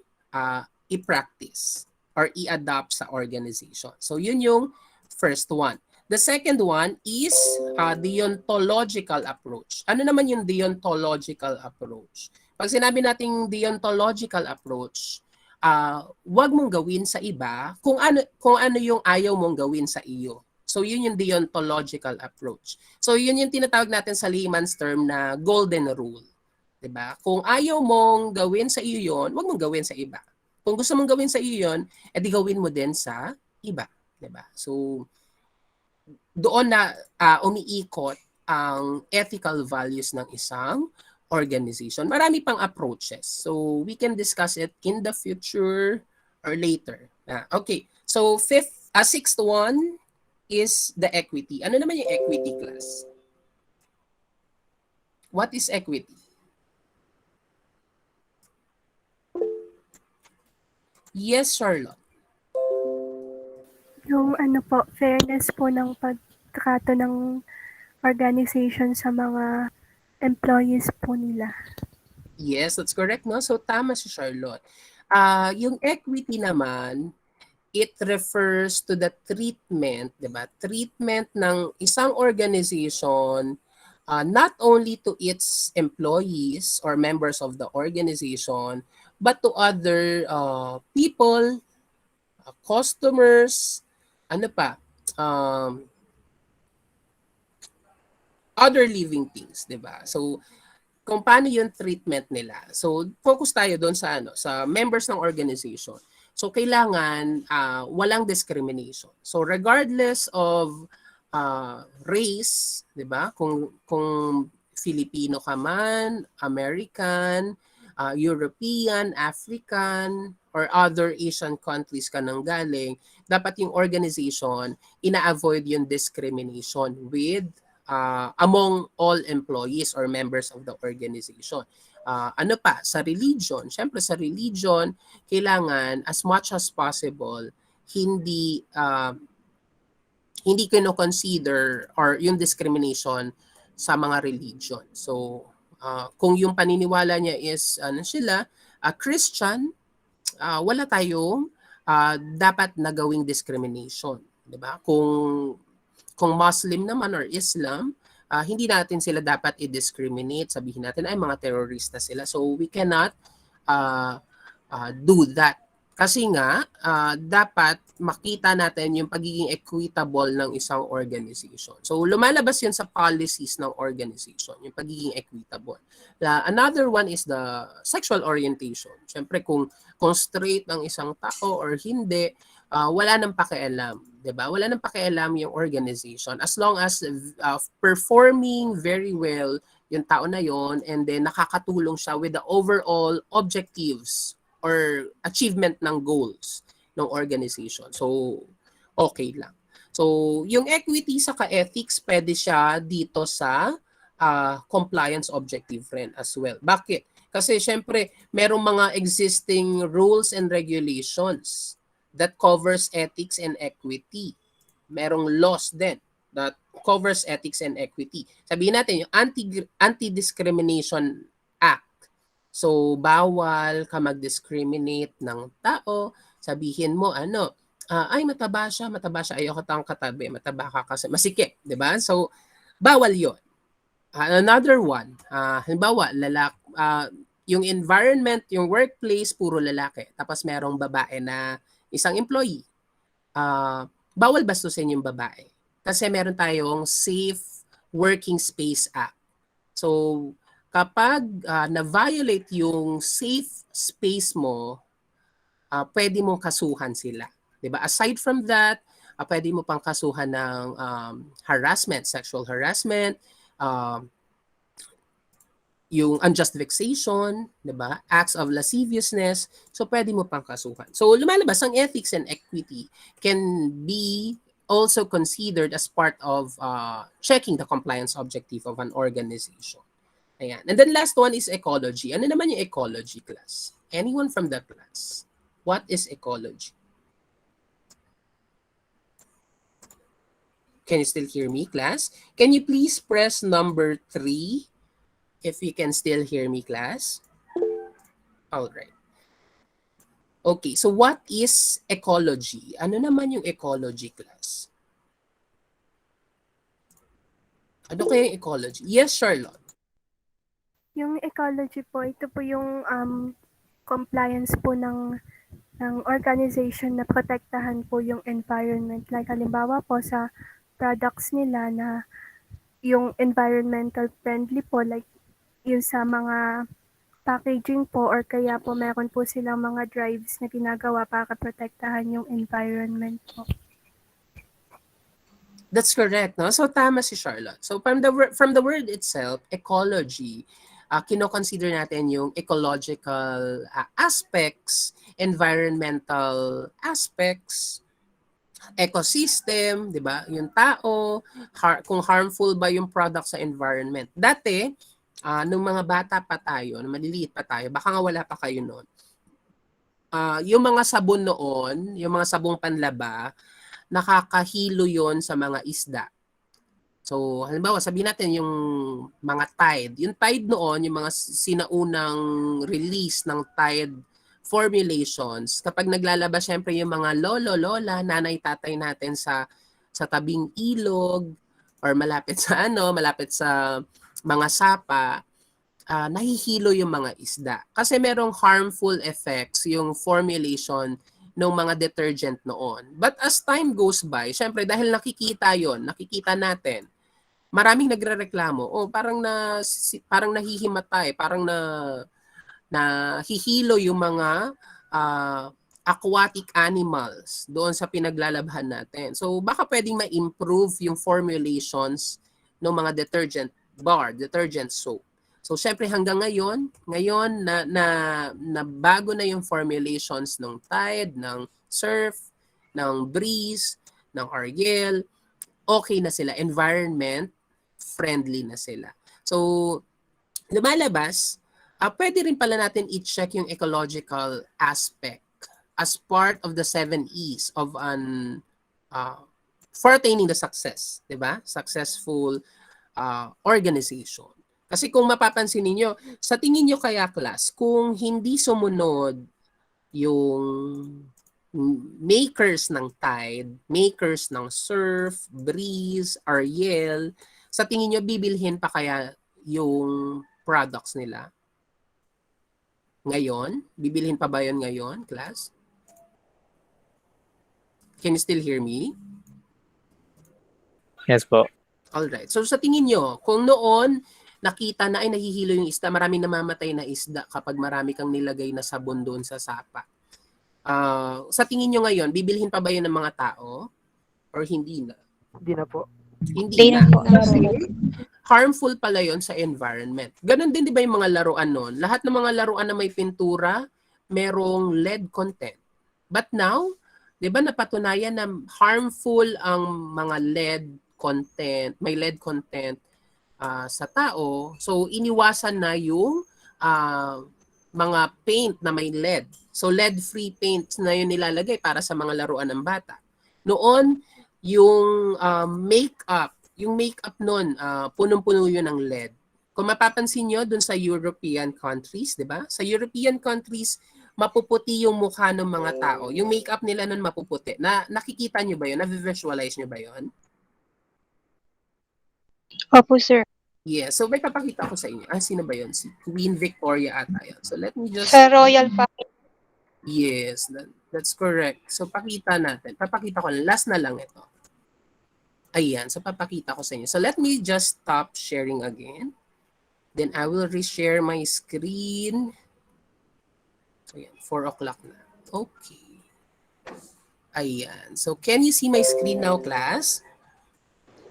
i-practice or i-adopt sa organization. So yun yung first one. The second one is deontological approach. Ano naman yung deontological approach? Pag sinabi nating deontological approach, wag mong gawin sa iba kung ano yung ayaw mong gawin sa iyo. So yun yung deontological approach. So yun yung tinatawag natin sa layman's term na golden rule. 'Di ba? Kung ayaw mong gawin sa iyo yun, wag mong gawin sa iba. Kung gusto mong gawin sa iyo yun, edi gawin mo din sa iba, 'di ba? So doon na umiikot ang ethical values ng isang organization. Marami pang approaches. So we can discuss it in the future or later. Okay. So sixth one is the equity. Ano naman yung equity, class? What is equity? Yes, Charlotte. Yung fairness po ng pagtrato ng organization sa mga employees po nila. Yes, that's correct, no? So tama si Charlotte. Yung equity naman, it refers to the treatment, diba? Treatment ng isang organization not only to its employees or members of the organization, but to other people, customers, other living things, diba? So, kung paano yung treatment nila. So, focus tayo doon sa sa members ng organization. So, kailangan walang discrimination. So, regardless of race, 'di ba? Kung Filipino ka man, American, European, African, or other Asian countries ka nang galing, dapat yung organization ina-avoid yung discrimination with among all employees or members of the organization. Sa religion, syempre sa religion, kailangan as much as possible hindi kino-consider or yung discrimination sa mga religion. So kung yung paniniwala niya is Christian, wala tayong dapat na gawing discrimination, 'di ba? Kung Muslim naman or Islam, hindi natin sila dapat i-discriminate. Sabihin natin ay mga terorista sila. So we cannot do that. Kasi nga, dapat makita natin yung pagiging equitable ng isang organization. So lumalabas yun sa policies ng organization, yung pagiging equitable. Another one is the sexual orientation. Siyempre kung straight ng isang tao or hindi, wala nang pakialam, 'di ba? Wala nang pakialam yung organization as long as performing very well yung tao na yon, and then nakakatulong siya with the overall objectives or achievement ng goals ng organization. So okay lang. So yung equity sa ethics pwede siya dito sa compliance objective rin as well. Bakit? Kasi syempre merong mga existing rules and regulations that covers ethics and equity. Merong laws din that covers ethics and equity. Sabihin natin yung Anti-Discrimination Act. So, bawal ka mag-discriminate ng tao. Sabihin mo, ay mataba siya, ayoko tayong katabi, mataba ka kasi, masikip, di ba? So, bawal yon. Another one, halimbawa, yung environment, yung workplace, puro lalaki. Tapos merong babae na isang employee, bawal bastusin yung babae. Kasi meron tayong Safe Working Space Act. So, kapag na-violate yung safe space mo, pwede mong kasuhan sila. Diba? Aside from that, pwede mo pang kasuhan ng harassment, sexual harassment, yung unjust vexation, 'di ba? Acts of lasciviousness. So pwede mo pang kasuhan. So lumalabas ang ethics and equity can be also considered as part of checking the compliance objective of an organization. Ayan. And then last one is ecology. Ano naman yung ecology, class? Anyone from the class? What is ecology? Can you still hear me, class? Can you please press number 3 if you can still hear me, class? All right. Okay, so what is ecology? Ano naman yung ecology, class? Ano kaya yung ecology? Yes, Charlotte. Yung ecology po, ito po yung compliance po ng organization na protektahan po yung environment. Like halimbawa po sa products nila na yung environmental friendly po, like yung sa mga packaging po or kaya po meron po silang mga drives na ginagawa para protektahan yung environment po. That's correct, no? So tama si Charlotte. So from the word itself, ecology, kino-consider natin yung ecological aspects, environmental aspects, ecosystem, 'di ba? Yung tao, kung harmful ba yung product sa environment. Dati, nung mga bata pa tayo, nung maliliit pa tayo, baka nga wala pa kayo noon. Yung mga sabon noon, yung mga sabong panlaba, nakakahilo yon sa mga isda. So, halimbawa, sabihin natin yung mga Tide. Yung Tide noon, yung mga sinaunang release ng Tide formulations, kapag naglalabas syempre yung mga lolo, lola, nanay, tatay natin sa tabing ilog or malapit sa malapit sa mga sapa, nahihilo yung mga isda. Kasi merong harmful effects yung formulation ng mga detergent noon. But as time goes by, syempre dahil nakikita natin, maraming nagrereklamo, parang nahihimatay, parang nahihilo yung mga aquatic animals doon sa pinaglalabhan natin. So baka pwedeng ma-improve yung formulations ng mga detergent soap. So syempre hanggang ngayon na bago na yung formulations ng Tide, ng Surf, ng Breeze, ng Ariel, okay na sila, environment friendly na sila. So lumalabas, pwede rin pala natin i-check yung ecological aspect as part of the 7 E's of for attaining the success, 'di ba? Successful organization. Kasi kung mapapansin niyo, sa tingin niyo kaya class, kung hindi sumunod yung makers ng Tide, makers ng Surf, Breeze, Ariel, sa tingin niyo bibilhin pa kaya yung products nila? Ngayon? Bibilhin pa ba yun ngayon, class? Can you still hear me? Yes po. Alright. So sa tingin nyo, kung noon nakita na ay nahihilo yung isda, maraming namamatay na isda kapag marami kang nilagay na sabon doon sa sapa. Sa tingin nyo ngayon, bibilhin pa ba yun ng mga tao? Or hindi na? Hindi na po. Hindi na. po. Harmful pala yon sa environment. Ganon din, di ba yung mga laruan noon? Lahat ng mga laruan na may pintura, merong lead content. But now, di ba napatunayan na harmful ang mga lead content, may lead content sa tao. So, iniwasan na yung mga paint na may lead. So, lead-free paint na yun nilalagay para sa mga laruan ng bata. Noon, yung yung makeup nun, punong-puno yun ng lead. Kung mapapansin nyo dun sa European countries, di ba? Sa European countries, mapuputi yung mukha ng mga tao. Yung makeup nila nun mapuputi. Nakikita nyo ba yun? Na-visualize nyo ba yun? Opo, sir. Yeah, so may papakita ko sa inyo. Sino ba yun? Si Queen Victoria ata yun. So let me just... Sa Royal Family. Yes, that's correct. So pakita natin. Papakita ko lang. Last na lang ito. Ayan, so papakita ko sa inyo. So let me just stop sharing again. Then I will reshare my screen. So yan, 4 o'clock na. Okay. Ayan. So, can you see my screen now, class?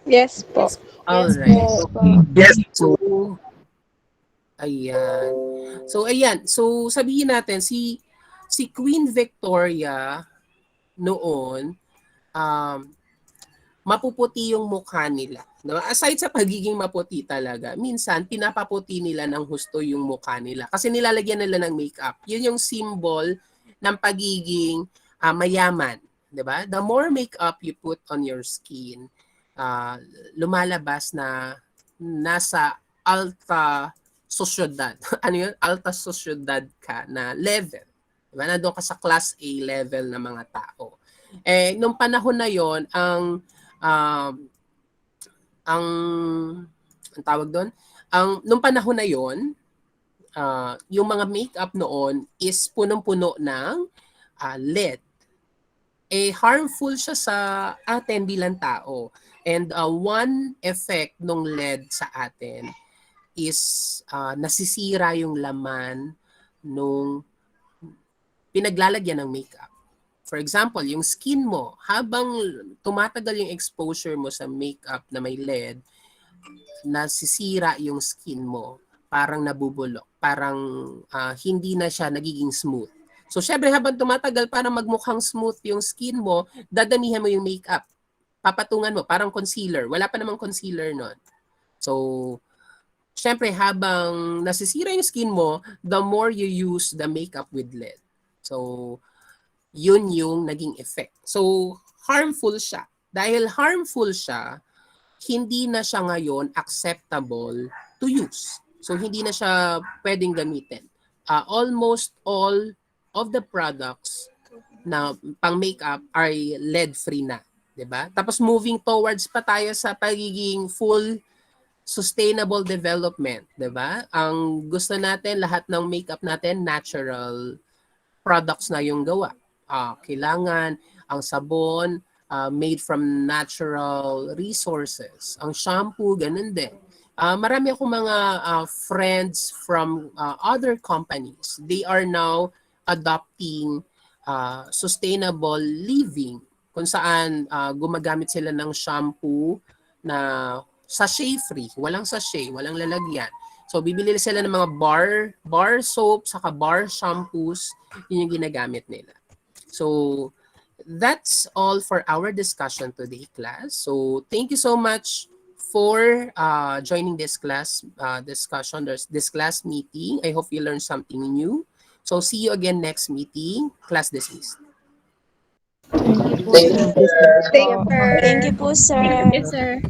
Yes po. Alright. Yes po. Okay. So, ayan. So, sabihin natin, si Queen Victoria noon, um, mapuputi yung mukha nila. No? Aside sa pagiging maputi talaga, minsan pinapaputi nila ng husto yung mukha nila kasi nilalagyan nila ng makeup. Yun yung symbol ng pagiging mayaman, 'di ba? The more makeup you put on your skin, uh, lumalabas na nasa alta sosyedad. Ano yun? Alta sosyedad ka na level. 'Di ba? Nandoon ka sa class A level na mga tao. Nung panahon na yon, um, ang tawag doon, nung panahon na yon, yung mga makeup noon is punong-puno ng lead. Harmful siya sa atin bilang tao. And one effect ng lead sa atin is nasisira yung laman nung pinaglalagyan ng makeup. For example, yung skin mo, habang tumatagal yung exposure mo sa makeup na may lead, nasisira yung skin mo, parang nabubulok, parang hindi na siya nagiging smooth. So, syempre, habang tumatagal, para magmukhang smooth yung skin mo, dadamihan mo yung makeup. Papatungan mo, parang concealer. Wala pa namang concealer nun. So, syempre, habang nasisira yung skin mo, the more you use the makeup with lead. So, yun yung naging effect. So, harmful siya. Dahil harmful siya, hindi na siya ngayon acceptable to use. So, hindi na siya pwedeng gamitin. Almost all of the products na pang makeup are lead-free na. 'Di ba? Tapos moving towards pa tayo sa pagiging full sustainable development. 'Di ba? Ang gusto natin, lahat ng makeup natin, natural products na yung gawa. Kailangan ang sabon made from natural resources. Ang shampoo, ganun din. Marami akong mga friends from other companies. They are now adopting sustainable living kung saan gumagamit sila ng shampoo na sachet-free. Walang sachet, walang lalagyan. So, bibili sila ng mga bar soap, saka bar shampoos, yun yung ginagamit nila. So, that's all for our discussion today, class. So, thank you so much for joining this class discussion, this class meeting. I hope you learned something new. So, see you again next meeting. Class dismissed. Thank you po, Thank sir. you, sir. Thank you, sir. Thank you po, sir. Yes, sir.